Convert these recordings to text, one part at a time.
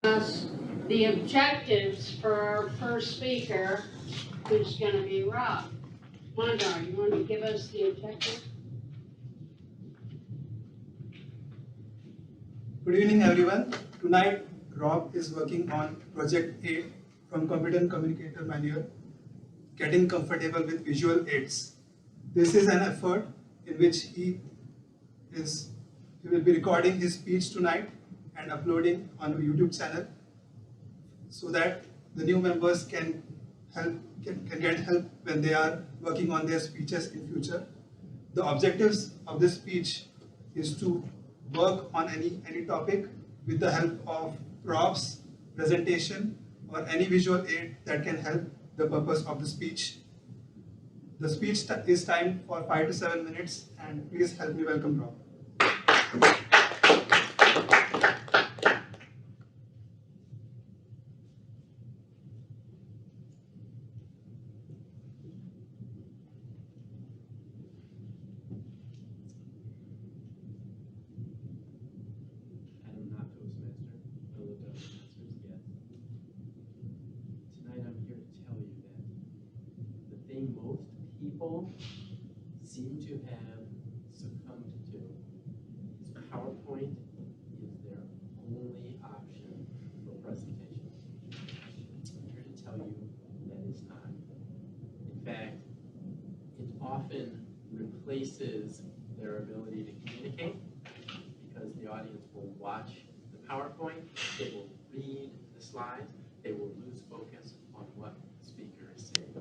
us the objectives for our first speaker, who's going to be Rob. Mondar, you want to give us the objectives? Good evening, everyone. Tonight, Rob is working on Project 8 from Competent Communicator Manual, Getting Comfortable with Visual Aids. This is an effort in which he will be recording his speech tonight and uploading on a YouTube channel so that the new members can get help when they are working on their speeches in future. The objectives of this speech is to work on any topic with the help of props, presentation, or any visual aid that can help the purpose of the speech. The speech is timed for 5 to 7 minutes, and please help me welcome Rob. Most people seem to have succumbed to is PowerPoint is their only option for presentation. I'm here to tell you that it's not. In fact, it often replaces their ability to communicate because the audience will watch the PowerPoint, they will read the slides, they will lose focus on what the speaker is saying.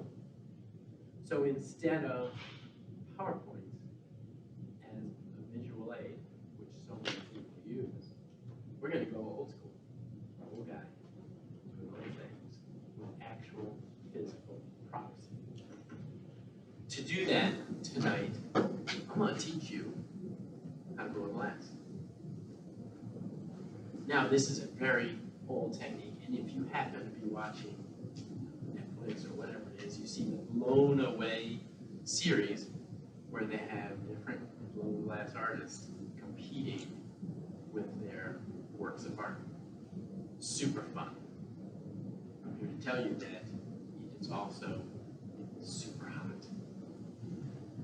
So instead of PowerPoint as a visual aid, which so many people use, we're going to go old school, old guy, doing old things with actual physical props. To do that tonight, I'm going to teach you how to grow a glass. Now, this is a very old technique, and if you happen to be watching Netflix or whatever it is, you see the Blown Away series where they have different blown glass artists competing with their works of art. Super fun. I'm here to tell you that it's also super hot.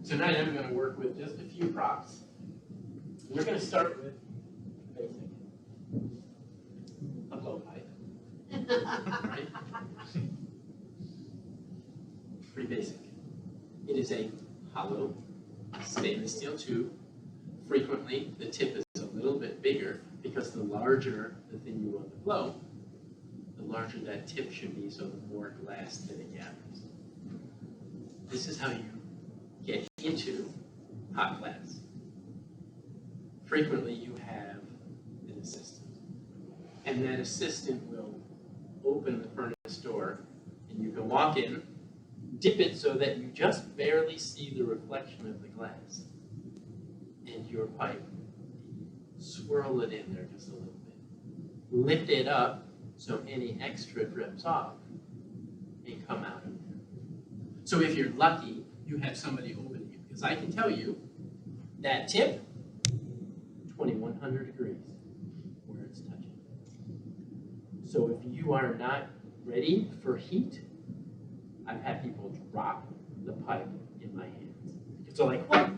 Tonight I'm going to work with just a few props. We're going to start with basic. A blowpipe. Right? Pretty basic. It is a hollow stainless steel tube. Frequently, the tip is a little bit bigger because the larger the thing you want to blow, the larger that tip should be, so the more glass that it gathers. This is how you get into hot glass. Frequently, you have an assistant, and that assistant will open the furnace door, and you can walk in, dip it so that you just barely see the reflection of the glass, and your pipe, swirl it in there just a little bit. Lift it up so any extra drips off and come out of there. So if you're lucky, you have somebody opening it, because I can tell you that tip, 2100 degrees where it's touching. So if you are not ready for heat, I've had people drop the pipe in my hands. It's all like, what?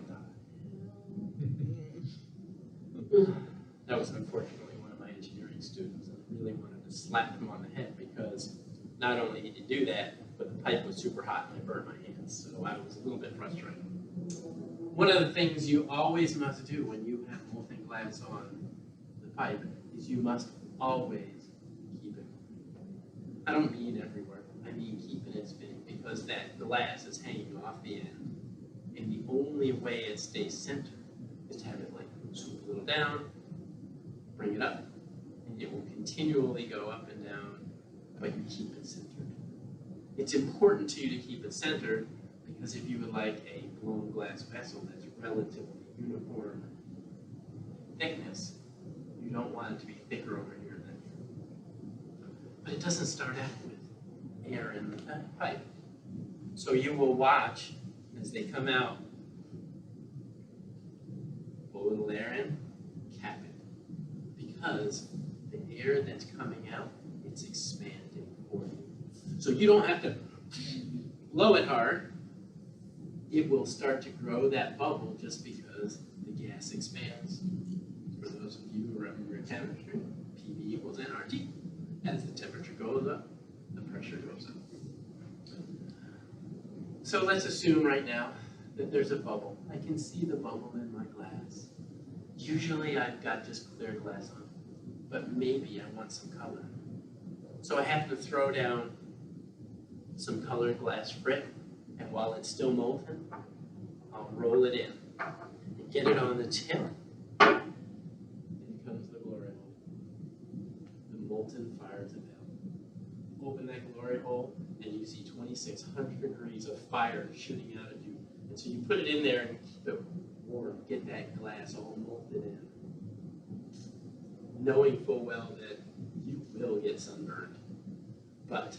That was unfortunately one of my engineering students, and I really wanted to slap him on the head because not only did he do that, but the pipe was super hot and I burned my hands, so I was a little bit frustrated. One of the things you always must do when you have molten glass on the pipe is you must always keep it. I don't mean everywhere. I mean keeping it spinning, because that glass is hanging off the end, and the only way it stays centered is to have it like swoop a little down, bring it up, and it will continually go up and down, but you keep it centered. It's important to you to keep it centered because if you would like a blown glass vessel that's relatively uniform thickness, you don't want it to be thicker over here than here. But it doesn't start out with air in the pipe. So you will watch as they come out, pull a little air in, cap it. Because the air that's coming out, it's expanding for you. So you don't have to blow it hard. It will start to grow that bubble just because the gas expands. For those of you who remember chemistry, PV equals nRT. As the temperature goes up, the pressure goes up. So let's assume right now that there's a bubble. I can see the bubble in my glass. Usually I've got just clear glass on, but maybe I want some color. So I have to throw down some colored glass brick, and while it's still molten, I'll roll it in and get it on the tip. In comes the glory hole. The molten fires it out. Open that glory hole, and you see 2,600 degrees of fire shooting out at you. And so you put it in there and keep it warm, get that glass all molten in, knowing full well that you will get sunburned, but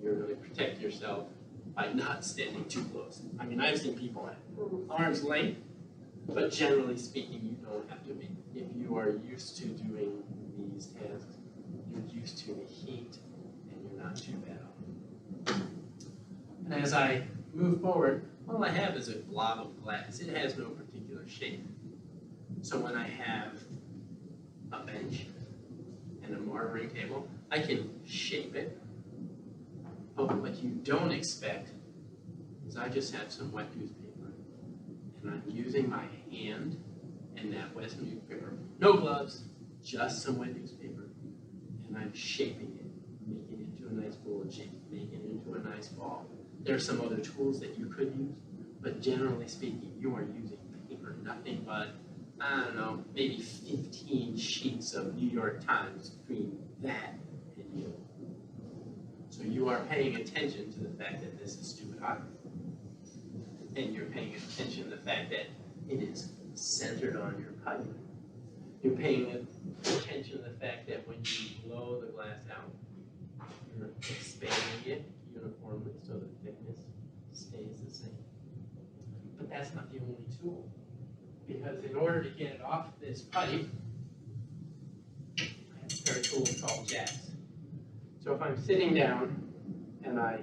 you're going to protect yourself by not standing too close. I mean, I've seen people at arm's length, but generally speaking, you don't have to be. If you are used to doing these tasks, you're used to the heat, and you're not too bad off. And as I move forward, all I have is a blob of glass. It has no particular shape. So when I have a bench and a marbury table, I can shape it. But what you don't expect is I just have some wet newspaper, and I'm using my hand and that wet newspaper, no gloves, just some wet newspaper, and I'm shaping it, making it into a nice bullet shape, making it into a nice ball. There are some other tools that you could use, but generally speaking, you are using paper, nothing but, I don't know, maybe 15 sheets of New York Times between that and you. So you are paying attention to the fact that this is stupid hot. And you're paying attention to the fact that it is centered on your pipe. You're paying attention to the fact that when you blow the glass out, you're expanding it uniformly so the thickness stays the same. But that's not the only tool. Because in order to get it off this pipe, I have a pair of tools called jacks. So if I'm sitting down and I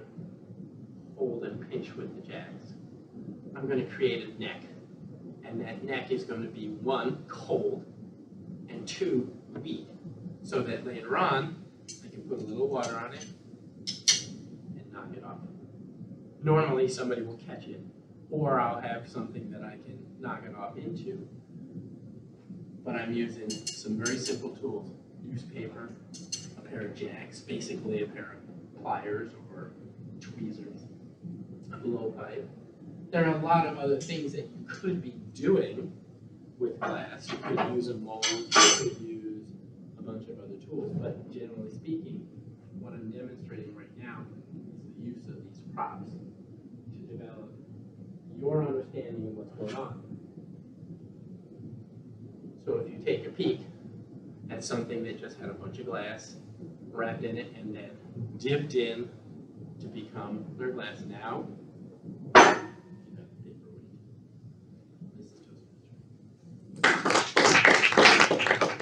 hold and pinch with the jacks, I'm going to create a neck. And that neck is going to be 1, cold, and 2, weak. So that later on, I can put a little water on it and knock it off. Normally somebody will catch it, or I'll have something that I can knock it off into. But I'm using some very simple tools: newspaper, a pair of jacks, basically a pair of pliers or tweezers, a blowpipe. There are a lot of other things that you could be doing with glass. You could use a mold, you could use a bunch of other tools, but generally speaking, what I'm demonstrating right now is the use of these props to develop your understanding of what's going on. So if you take a peek at something that just had a bunch of glass wrapped in it and then dipped in to become clear glass, now